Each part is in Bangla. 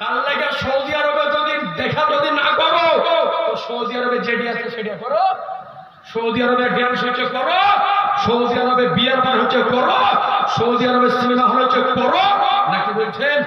তার লাগে সৌদি আরবে যদি দেখা যদি না করো তো সৌদি আরবে যেটি আছে সেটা করো, সৌদি আরবে ড্যান্স হচ্ছে করো, সৌদি আরবে বিয়ার বার হচ্ছে করো, সৌদি আরবে সিনেমা হল হচ্ছে করো, নাকি বলছেন?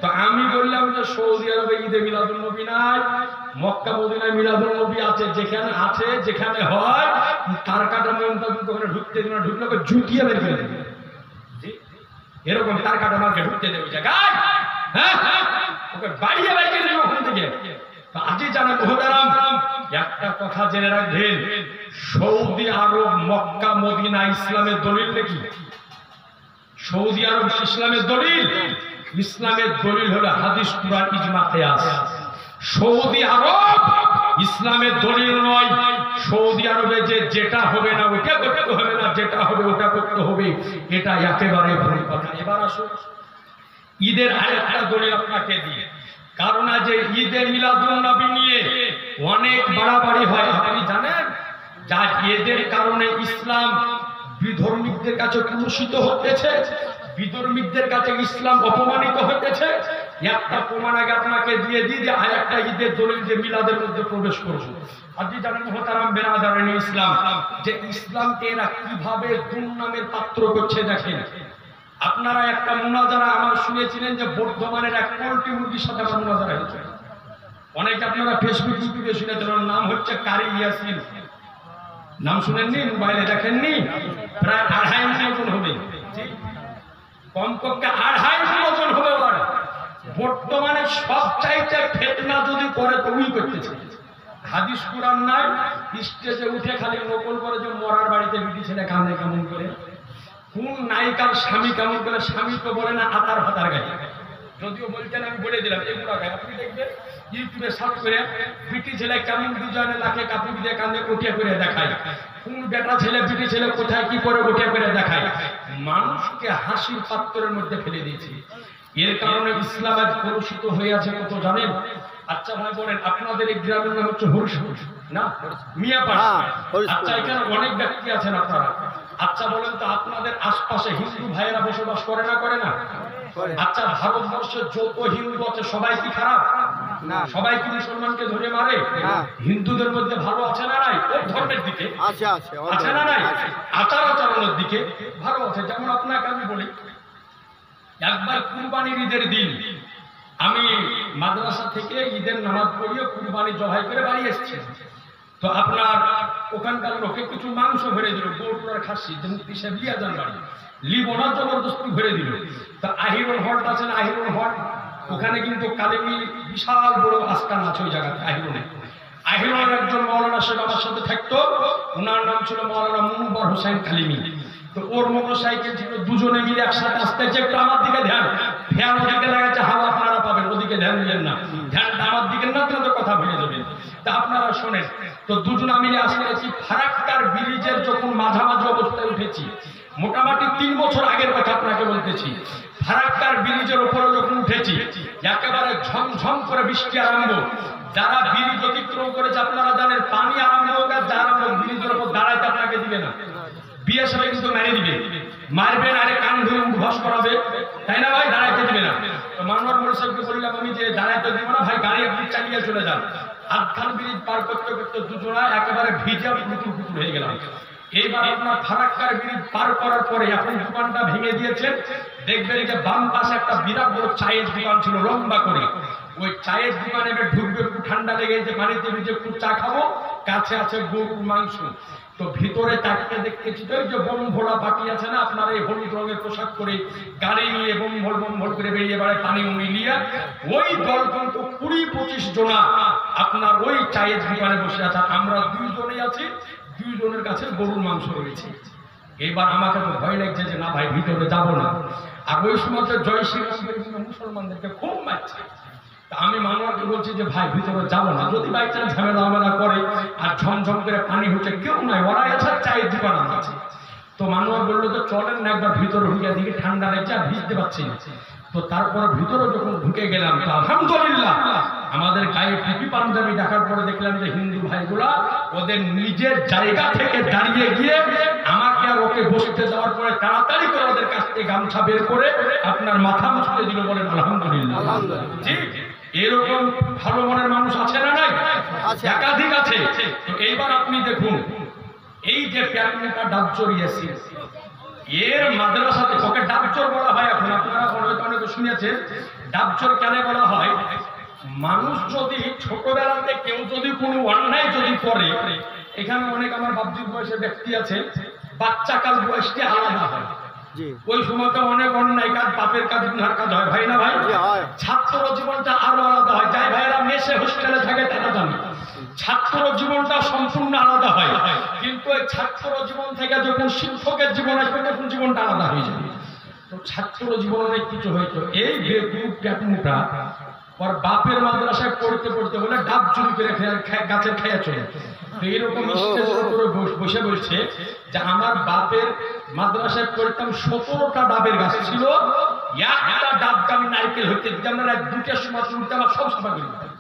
তো আমি বললাম যে সৌদি আরবে ঈদে মিলাদুল নবী নাই, মক্কা মদিনায় মিলাদুল নবী আছে, যেখানে আছে যেখানে হয় তার কাটা মনটা কিন্তু ওখানে ঢুকতে দিন, ঢুকলে জুটিয়ে বের করে দেবে, এরকম তার কাটা মার্কে ঢুকতে দেবে জায়গায়, হ্যাঁ ওকে বাড়িয়ে বাইকে দেবে ওখান থেকে। আজই জানা মহতারাম একটা কথা জেনে রাখবেন, সৌদি আরব মক্কা মদিনা ইসলামের দলিল নাকি? সৌদি আরব ইসলামের দলিল? ইসলামের দলিল হলো হাদিস কুরআন ইজমা কিয়াস। সৌদি আরব ইসলামের দলিল নয়। সৌদি আরবে যে যেটা হবে না ওটা করতে হবে না, যেটা হবে ওটা করতে হবে, এটা একেবারে ভুল কথা। এবার আসুন ঈদের আরেকটা দলিল আপনাকে দিই, কারণ আজ ঈদে মিলাদুন নবী নিয়ে অনেক বাড়াবাড়ি হয়। আপনি জানেন যা ঈদের কারণে ইসলাম বিধর্মীদের কাছে কুলুষিত হতেছে, বিধর্মীদের কাছে ইসলাম অপমানিত হতেছে। একটা প্রমাণ আগে আপনাকে দিয়ে দিই যে আর একটা ঈদের দলিল যে মিলাদের মধ্যে প্রবেশ করছে। আপনি জানেন মোহতারাম বেরাদারানি ইসলাম যে ইসলামকে এরা কিভাবে দুর্নামের পাত্র করছে দেখেন। আপনারা একটা মুনাজারা আমার শুনেছিলেন যে বর্ধমানের এক পোল্ট্রি মুরগির সাথে আমার মুনাজারা হয়েছে, অনেকে আপনারা ফেসবুক ইউটিউবে শুনেছেন, নাম হচ্ছে কারি ইয়াসিন। নাম শুনেননি? মোবাইলে দেখেননি? প্রায় 2.5 ওজন হবে, কমপক্ষে 2.5 ওজন হবে। ওর বর্তমানে সবচাইতে ফেতনা যদি করে তো উই করতেছে। হাদিস কুরআন নাই, স্টেজে উঠে খালি নকল করে যে মরার বাড়িতে বিটি ছেলে কাঁদে কেমন করে, কোন নায়িকার স্বামী কেমন করে, স্বামী তো বলে না আতার ভাতার গায়ে, যদিও বলছেন আমি বলে দিলাম এগুলো গায়ে। আপনি দেখবেন ইউটিউবে সার্চ করে বিটি ছেলে কেমন দুজনে লাখে কাপড় দিয়ে কাঁদে উঠিয়ে করে দেখায়, কোন বেটা ছেলে বিটি ছেলে কোথায় কি করে উঠিয়ে করে দেখায়। মানুষকে হাসির পাত্রের মধ্যে ফেলে দিয়েছে। এর কারণে ইসলাম আজ কলুষিত হয়ে আছে কত জানেন? আচ্ছা ভাই বলেন, আপনাদের এই গ্রামের নাম হচ্ছে হরিশপুর না মিয়াপাড়া? আচ্ছা এখানে অনেক ব্যক্তি আছেন আপনারা, আচ্ছা বলেন তো আপনাদের আশপাশে হিন্দু ভাইয়েরা বসবাস করে না করে না? আচ্ছা ভারতবর্ষের যত হিন্দু আছে সবাই কি খারাপ? সবাই কি মুসলমানকে ধরে মারে? হিন্দুদের মধ্যে ভালো আছে না নাই? ওই ধর্মের দিকে আছে না নাই? আচার আচরণের দিকে ভালো আছে। যেমন আপনাকে আমি বলি, একবার কুরবানির ঈদের দিন আমি মাদ্রাসা থেকে ঈদের নামাজ পড়িয়ে কুরবানি জবাই করে বাড়ি এসেছি। তো আপনার ওখানকার লোকে কিছু মাংস ভরে দিল, গরুর খাসি, যে মুক্তি সাহেব লিয়া যান বাড়ি লিবোনা জবরদস্তি ভরে দিল। তা আহিরুল হট আছেন, আহিরুল হট ওখানে কিন্তু কালেমি বিশাল বড় আস্থান আছে ওই জায়গাতে আহিরুলে। আহিরুলের একজন মৌলানা সাহেব আমার সাথে থাকতো, ওনার নাম ছিল মৌলানা মুনব্বর হোসেন কালিমি। তো ওর মোটরসাইকেল ছিল, দুজনে মিলে একসাথে আসতে একটু আমার দিকে ধ্যান, ফ্যান ওদিকে লাগাচ্ছে, হাওয়া আপনারা পাবেন, ওদিকে ধ্যান দিলেন না, ধ্যানটা আমার দিকে না তো কথা ভুলে যাবেন। তা আপনারা শোনেন, তো দুজনা মিলে আসতে আছি ফারাক্কার ব্রিজের যখন মাঝামাঝি অবস্থায় উঠেছি, মোটামুটি 3 বছর আগের কথা আপনাকে বলতেছি। ফারাক্কার ব্রিজের উপরে যখন উঠেছি একেবারে ঝমঝম করে বৃষ্টি আরম্ভ। যারা ব্রিজ অতিক্রম করেছে আপনারা জানেন পানি আরম্ভ হোক আর যারা ব্রিজের উপর দাঁড়াইতে আপনাকে দিবে না, বিয়ে সবাই কিন্তু মেরে দিবে, মারবেন, আরে কান ধরে উঠবাস করাবে, তাই না ভাই? দাঁড়াইতে দিবে না। তো মানবার মোড় সাহেবকে বললাম আমি যে দাঁড়াইতে দিব না ভাই, গাড়ি আপনি চালিয়ে চলে যান। আধখান ব্রিজ পার করতে করতে দুজনা একেবারে ভিজা পুতুর পুতুর হয়ে গেলাম। এইবার আপনার ফারাক্কার ব্রিজ পার করার পরে এখন দোকানটা ভেঙে দিয়েছেন, দেখবেন যে বাম পাশে একটা বিরাট বড় চায়ের দোকান ছিল লম্বা করে, ওই চায়ের দোকানে ঢুকবে, একটু ঠান্ডা লেগেছে, পানিতে ভিজে একটু চা খাবো, কাছে আছে গরুর মাংস। তো ভিতরে তাকে দেখতেছি তো যে বোম ভোলা পাখি আছে না আপনার, এই হলুদ রঙের পোশাক করে গাড়ি নিয়ে বোম ভোল করে বেরিয়ে বেড়ায় পানি মিলিয়ে, ওই দল কিন্তু 20-25 জনা আপনার ওই চায়ের দোকানে বসে আছে। আমরা 2 জনই আছি, 2 জনের কাছে গরুর মাংস রয়েছে। এবার আমাকে তো ভয় লাগছে যে না ভাই ভিতরে যাবো না। আর ওই সময় জয় শ্রীরাম মুসলমানদেরকে খুব মারছে। তা আমি মানুষকে বলছি যে ভাই ভিতরে যাবো না, যদি বাই চান্স ঝামেলা করে আর ঝমঝম করে পানি হচ্ছে, কেউ নাই, ওরা আছে চায়ের দোকান আছে। তো মানুষ বললো তো চলেন না একবার ভিতরে ঢুকে দিকে, ঠান্ডা লাগছে আর ভিজতে পারছি না। তো তারপর ভিতরে যখন ঢুকে গেলাম তো আলহামদুলিল্লাহ আমাদের গায়ে টুপি পাঞ্জাবি দেখার পরে দেখলাম যে হিন্দু ভাইগুলা ওদের নিজের জায়গা থেকে দাঁড়িয়ে গিয়ে আমাকে আর ওকে বসতে যাওয়ার পরে তাড়াতাড়ি করে ওদের কাছ থেকে গামছা বের করে আপনার মাথা মুছতে দিল, বলেন আলহামদুলিল্লাহ। ঠিক এরকম ভালো মনের মানুষ আছে না নাই? একাধিক আছে। তো এইবার আপনি দেখুন, এই যে প্যাটনিটা ডাবচর ইয়াসিন, এর মাদ্রাসাতে ওকে ডাবচর বলা হয়। এখন আপনারা অনেকে শুনেছেন ডাবচর কেন বলা হয়? মানুষ যদি ছোটবেলাতে কেউ যদি কোনো অন্যায় যদি করে, এখানে অনেক আমার বাপজির বয়সের ব্যক্তি আছে, বাচ্চাকাল বয়সটি আলাদা হয়। ওই সময়টা অনেক অন্যায় কাজ, বাপের কাজ, গুনার কাজ হয়, ভাই না ভাই? ছাত্র জীবনটা আরো আলাদা হয়। যাই ভাইয়েরা মেসে হোস্টেলে থাকে তারা জানে ছাত্র জীবনটা সম্পূর্ণ আলাদা হয়। কিন্তু এই ছাত্র জীবন থেকে যখন শিক্ষকের জীবন আসবে তখন জীবনটা আলাদা হয়ে যাবে। তো ছাত্র জীবনে অনেক কিছু হয়তো। এই বেগুটা ওর বাপের মাদ্রাসায় পড়তে পড়তে বলে ডাব চুরি করে গাছের খেয়ে চলে। তো এরকম স্টেজের উপরে বসে বলছে যে আমার বাপের মাদ্রাসায় পড়তাম, 17টা ডাবের গাছ ছিল, একটা ডাবকে আমি নারকেল হইতে দিতাম না, রাত 2টার সময় তুলতে আমার সব সময় করে দিতাম।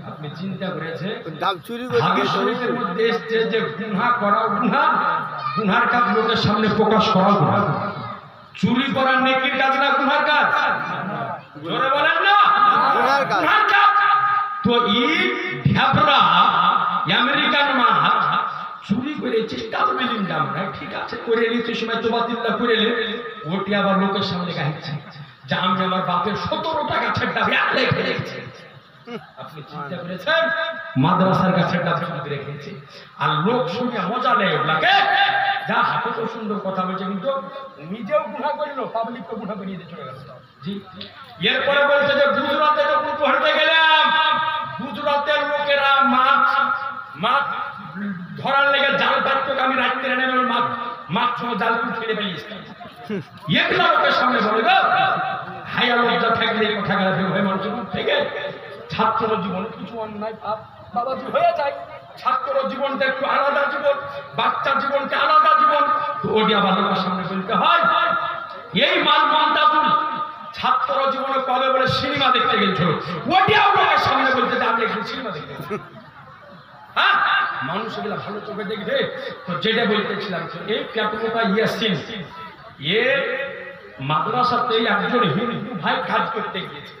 আপনি চিন্তা করেছে হাদিস শরীফের মধ্যে এসছে যে গুনাহ করা গুনার কাজ লোকের সামনে প্রকাশ করা গুনাহ। চুরি করা নেকির কাজ না গুনার কাজ? জোরে বলেন না, গুনার কাজ। তো এই ঢ্যাবরা আমেরিকান মাল চুরি করেছে, ডাবলিং দাম না, ঠিক আছে করে নিতে সময় তোবাতিল্লাহ করে নে, ওটি আবার লোকের সামনে গাইছে যে আমি আমার বাপের 17টা গাছের ডাব রেখে রেখেছি। আপনি চিন্তা করেছেন মাদ্রাসার গাছের ডাব চুরি রেখেছে, আর লোক শুনে মজা নেয় ওগুলাকে। যা হাতে তো সুন্দর কথা বলছে, কিন্তু নিজেও গুনাহ করলো, পাবলিককে গুনাহ করিয়ে দিয়ে চলে গেল। জি, এরপরে বলছে যে গুজরাটে যখন পড়তে গেলাম, গুজরাটের লোকেরা মাছ ধরার লেগে জাল পাততো, আমি রাত্রে নেমে মাছ জাল ছেড়ে বেরিয়েছিলাম। এগুলা লোকের সামনে বলে গো, হায়া লজ্জা থাকলে এই কথা গেলা বের হয় মানুষের মুখ থেকে। ছাত্র জীবনে কিছু অন্যায় পাপ বাবাজি হয়ে যায়। ছাত্র জীবনটা একটু আলাদা জীবন, বাচ্চা জীবনটা আলাদা জীবন। তো ওটি আবার লোকের সামনে বলতে হয়। এই মানমন্তাজুল ছাত্র জীবনে কবে বলে সিনেমা দেখতে গেছিল, ওটিও লোকের সামনে বলতে যে আমি একটু সিনেমা দেখতে গেছি। হ্যাঁ, মানুষ এগুলা ভালো চোখে দেখবে। তো যেটা বলতেছিলাম, এই প্যাটনিটা ইয়াসিন, এ মাদ্রাসাতে একজন হিন্দু ভাই কাজ করতে গিয়েছে।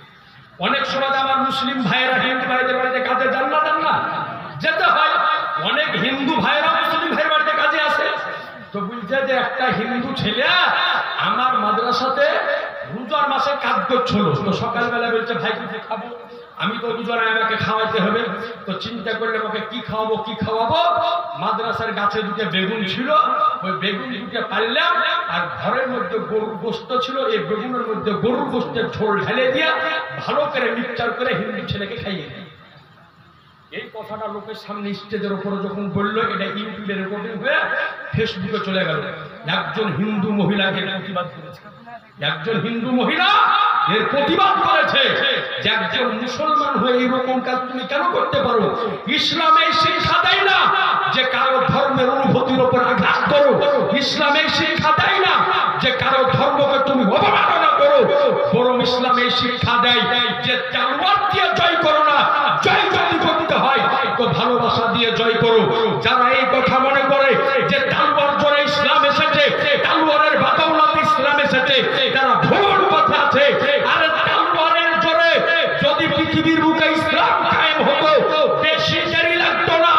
অনেক সময় আমার মুসলিম ভাইয়েরা হিন্দু ভাইদের বাড়িতে কাজে যান না যেতে হয়, অনেক হিন্দু ভাইয়েরা মুসলিম ভাইয়ের বাড়িতে কাজে আসে। তো বলছে যে একটা হিন্দু ছেলে আমার মাদ্রাসাতে রোজার মাসে কাজ করছিল। তো সকালবেলা বলছে ভাই কিছু খাবো, আমি তো রোজার, আমাকে খাওয়াইতে হবে। তো চিন্তা করলে ওকে কি খাওয়াবো। মাদ্রাসার গাছে দুটো বেগুন ছিল, ওই বেগুন দুটো পারলাম, আর ঘরের মধ্যে গরুর গোস্ত ছিল, এই বেগুনের মধ্যে গরুর গোস্তের ঝোল ঢেলে দিয়ে ভালো করে মিক্সচার করে হিন্দু ছেলেকে খাইয়ে দিই। এই কথাটা লোকের সামনে স্টেজের উপরে যখন বললো, এটা ইউটিউবে রেকর্ডিং হয়ে ফেসবুকে চলে গেল। একজন হিন্দু মহিলাকে প্রতিবাদ করেছে, একজন হিন্দু মহিলা এর প্রতিবাদ করেছে যে একজন মুসলমান হয়ে এইরকম কাজ তুমি কেন করতে পারো? ইসলামে শিক্ষা দেয় না যে কারো ধর্মের অনুভূতির উপর আঘাত করো, ইসলামে শিক্ষা দেয় না যে কারো ধর্মকে তুমি অবমাননা করো, বরং ইসলামে শিক্ষা দেয় যে তালওয়ার দিয়ে জয় করো না, জয় যদি করতে হয় তো ভালোবাসা দিয়ে জয় করো। যারা এই কথা মনে করে যে তালওয়ার জোরে ইসলাম এসেছে, তালওয়ারের বাতাওলাতে ইসলাম এসেছে, তারা ভুল পথে আছে। আর তালওয়ারের জোরে যদি পৃথিবীর বুকে ইসলাম কায়েম হতো, বেশি দেরি লাগতো না,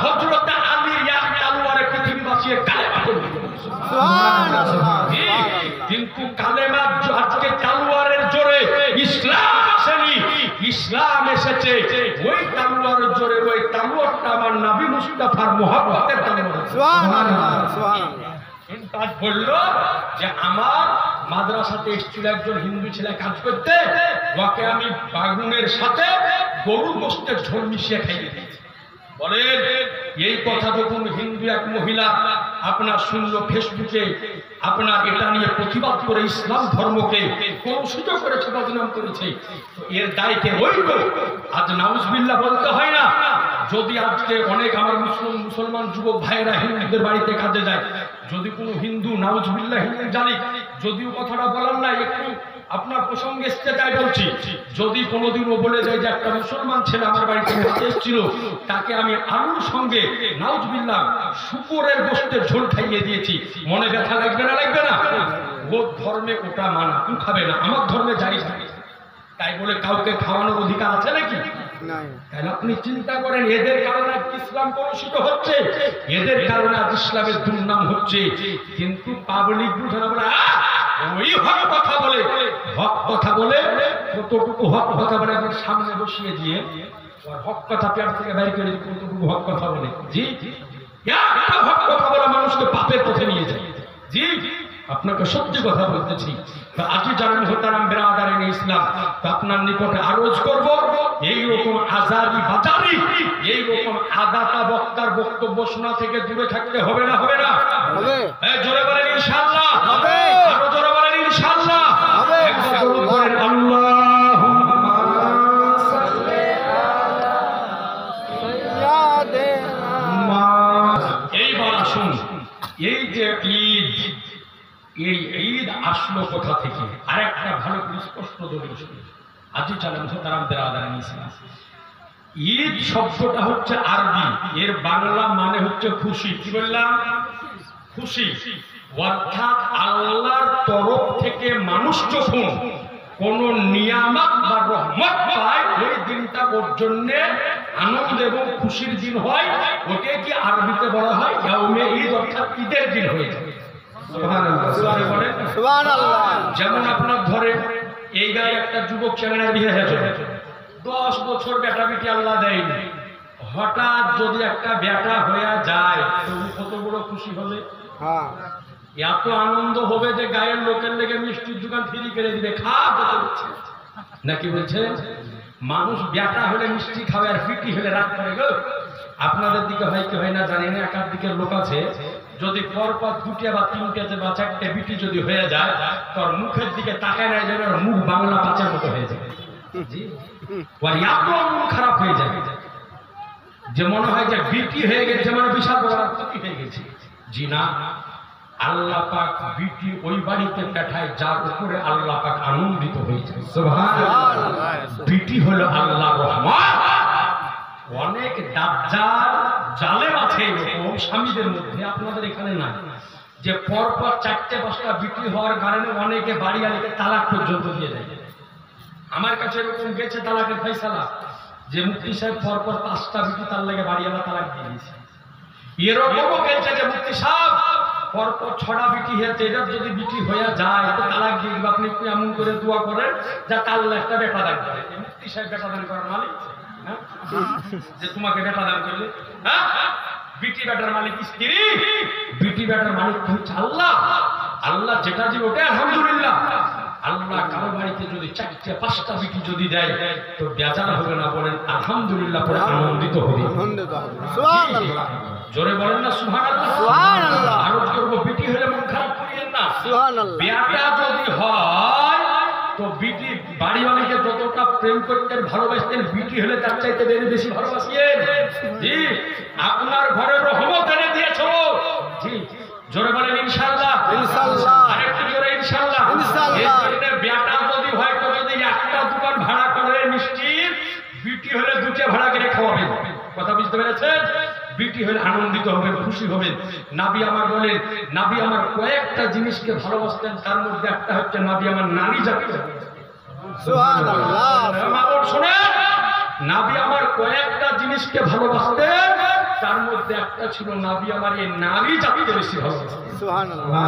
হযরত আলীর এক তালওয়ারে পৃথিবী বাঁচিয়ে কালেমা করে দিত। কিন্তু কালেমা আজকে তালওয়ারের জোরে ইসলাম আসেনি, ইসলাম এসেছে ওই তালওয়ারের জোরে। ওই তালওয়ারটা আমার নবী মুস্তাফার মুহাব্বতের তালওয়ার। সুবহানাল্লাহ, সুবহানাল্লাহ। কাজ বললো যে আমার মাদ্রাসাতে এসেছিল একজন হিন্দু ছেলে কাজ করতে, ওকে আমি বাগুনের সাথে গরুর গোশতের ঝোল মিশিয়ে খাইয়ে দিয়েছি। বলেন, এই কথা যখন হিন্দু এক মহিলা আপনার শুনলো ফেসবুকে, আপনার এটা নিয়ে প্রতিবাদ করে ইসলাম ধর্মকে কলুষিত করেছে, বদনাম করেছে, এর দায়কে হইল। আজ নাউজুবিল্লাহ বলতে হয় না। যদি আজকে অনেক আমার মুসলমান যুবক ভাইয়েরা হিন্দুদের বাড়িতে কাজে যায়, যদি কোনো হিন্দু নাউজুবিল্লাহ হিন্দু জানি, যদিও কথাটা বলার না, একটু আপনার প্রসঙ্গে এসতে চাই বলছি, যদি কোনোদিনও বলে যায় যে একটা মুসলমান ছেলে আমার বাড়িতে এসেছিল, তাকে আমি আলুর সঙ্গে নাউজুবিল্লাহ শুকরের গোশতের ঝোল খাইয়ে দিয়েছি, মনে ব্যথা লাগবে না? লাগবে না? ওর ধর্মে ওটা মানা, তুই খাবে না, আমার ধর্মে যাই থাকে। তাই বলে কাউকে খাওয়ানোর অধিকার আছে নাকি? তাহলে আপনি চিন্তা করেন, এদের কারণে ইসলাম কলুষিত হচ্ছে, এদের কারণে আজ ইসলামের দুর্নাম হচ্ছে। কিন্তু পাবলিক বুঝানো বলে ওই হক কথা বলে, হক কথা বলে কতটুকু হক কথা বলে আপনি সামনে বসিয়ে দিয়ে হক কথা পেট থেকে বের করে কতটুকু হক কথা বলে। জি, একটা হক কথা বলে মানুষকে পাপের পথে নিয়ে যায়। জি, আপনাকে সত্যি কথা বলতেছি। আজকে জানেন মোহতারাম বেরাদারিন ইসলাম, আপনার নিকটে আরজ করব, এইরকম আজারি বাজারি, এইরকম আদাতা বক্তার বক্তব্য শোনা থেকে দূরে থাকতে হবে না? হবে না? হবে। জোরে বলেন ইনশাআল্লাহ হবে। আরো জোরে বলেন ইনশাআল্লাহ হবে। একবার জোরে বলেন আল্লাহুম্মা সাল্লি আলা সাইয়্যিদিনা। এইবার আসুন, এই যে ঈদ, এই ঈদ আসলো কোথা থেকে? আরেকটা ভালো করে স্পষ্ট দলিল শুনুন। আজি চালান তারাম বেরাদারিন ইসলাম, ঈদ শব্দটা হচ্ছে আরবি, এর বাংলা মানে হচ্ছে খুশি। কি বললাম? খুশি। অর্থাৎ আল্লাহর তরফ থেকে মানুষ যখন কোন নিয়ামত বা রহমত পায়, ওই দিনটা ওর জন্য আনন্দ এবং খুশির দিন হয়। ওকে কি আরবিতে বলা হয় ইয়াউমে ঈদ, অর্থাৎ ঈদের দিন হয়ে যায়। যেমন আপনার ধরে এই গায়ে একটা যুবক ছেলের বিয়ে হয়েছে, 10 বছর বেটা বেটি আল্লাহ দেয়নি, হঠাৎ যদি একটা বেটা হয়ে যায় তো কত বড় খুশি হবে, এত আনন্দ হবে যে গায়ের লোকের লেগে মিষ্টির দোকান ফ্রি করে দিবে, খা নাকি বলছে? মানুষ বেটা হলে মিষ্টি খাবে আর ফিটি হলে রাগ করে গো। আপনাদের দিকে হয় কি হয় না জানি না, একার দিকের লোক আছে যদি পরপর 2টে বা 3টে বা 4টে বিটি যদি হয়ে যায়, তোর মুখের দিকে তাকায় না যেন মুখ বাংলা পাঁচের মতো হয়ে যায়। জি, ওর এত মন খারাপ হয়ে যায় যে মনে হয় যে বিটি হয়ে গেছে মানে বিশাল বড় ক্ষতি হয়ে গেছে। জি না, আল্লাহ পাক বিটি ওই বাড়িতে পাঠায় যার উপরে আল্লাহ পাক আনন্দিত হয়ে যায়। সুবহানাল্লাহ। বিটি হলো আল্লাহর রহমত। অনেক দাজ্জাল জালেম আছে এরকম স্বামীদের মধ্যে, আপনাদের এখানে না, যে পরপর 4টে-5টা বিটি হওয়ার কারণে অনেকে বাড়ি আলিকে তালাক পর্যন্ত দিয়ে দেয়। আমার কাছে এরকম গেছে তালাকের ফয়সালা, যে মুফতি সাহেব পরপর 5টা বিটি তার লাগে বাড়িওয়ালা তালাক দিয়ে দিয়েছে। এরকমও গেছে যে মুফতি সাহেব পরপর 6টা বিটি হয়েছে, এটার যদি বিটি হয়ে যায় তো তালাক দিয়ে দিবে, আপনি একটু এমন করে দোয়া করেন যা তাল্লা একটা বেটা দান করে। মুফতি সাহেব বেটা দান করার মালিক যে তোমাকে বেটা দান করলে, বিটি বেটার মালিক স্ত্রী, বিটি বেটার মালিক হচ্ছে আল্লাহ। আল্লাহ যেটা দিবে ওটা আলহামদুলিল্লাহ। আল্লাহ কারো বাড়িতে যদি 4টে-5টা বিটি যদি দেয় তো বেজার হবে না, বলেন আলহামদুলিল্লাহ, পরে আনন্দিত হবে। সুবহানাল্লাহ। জোরে বলেন না সুবহানাল্লাহ। সুবহানাল্লাহ। আরো করব, বিটি হলে মন খারাপ করিয়েন না। সুবহানাল্লাহ। বেটা যদি হয় তো বিটি বাড়িওয়ালাকে যতটা প্রেম করতেন ভালোবাসতেন, বিটি হলে তার চাইতে বেশি ভালোবাসিয়েন। জি, আপনার ঘরে রহমত এনে দিয়েছ। জি, জোরে বলেন ইনশাআল্লাহ। ইনশাআল্লাহ। আরেকটু জোরে ইনশাআল্লাহ। ইনশাআল্লাহ। এই বেটা যদি হয় তো যদি একটা দোকান ভাড়া করে মিষ্টির, বিটি হলে 2টে ভাড়া করে খাওয়াবেন। কথা বুঝতে পেরেছেন? বিটি হলে আনন্দিত হবেন, খুশি হবেন। নবী আমার বলেন, নবী আমার কয়েকটা জিনিসকে ভালোবাসতেন, তার মধ্যে একটা হচ্ছে নবী আমার নারী জাতি। সুবহানাল্লাহ। শুনেন, নবী আমার কয়েকটা জিনিসকে ভালোবাসতেন, তার মধ্যে একটা ছিল নবী আমার এই নারী জাতিকে বেশি ভালোবাসতেন। সুবহানাল্লাহ।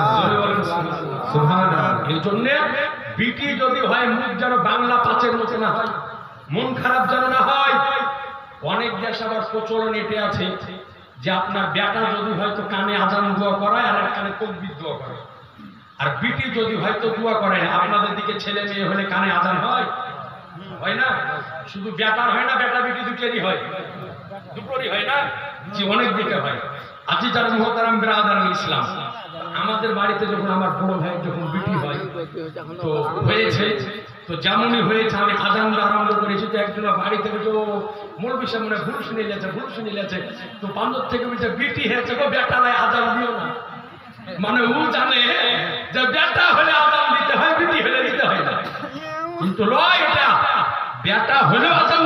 সুবহানাল্লাহ। এই জন্য বিটি যদি হয় মুখ যেন বাংলা পাঁচের মতো না হয়, মন খারাপ যেন না হয়। অনেক দেশ আবার প্রচলন এতে আছে যে আপনার বেটা যদি হয়তো কানে আজান দোয়া করায় আর এক কানে তাকবীর দোয়া করে, আর বিটি যদি হয়তো দোয়া করে। আপনাদের দিকে ছেলে মেয়ে হলে কানে আজান হয়? হয় না? শুধু বেটার হয় না, বেটা বিটি দুটোরই হয়, দুটোরই হয় না? জি, অনেক দিকে হয়। আজি যারা মুহতারাম বেরাদারিন ইসলাম, আমাদের বাড়িতে যখন আমার বড় ভাই যখন বিটি হয় তো হয়েছে, তো যেমনই হয়েছে আমি আজান আরম্ভ করেছি, তো একজন বাড়ি থেকে তো মৌলবি সাহেব মনে ভুল শুনে নিয়েছে, তো বান্দর থেকে বলছে বিটি হয়েছে গো, বেটা লাই আজান দিও না। মানে ও জানে যে বেটা হলে আজান দিতে হয়, বিটি হলে দিতে হয় না। কিন্তু লয়, এটা বেটা হলেও আজান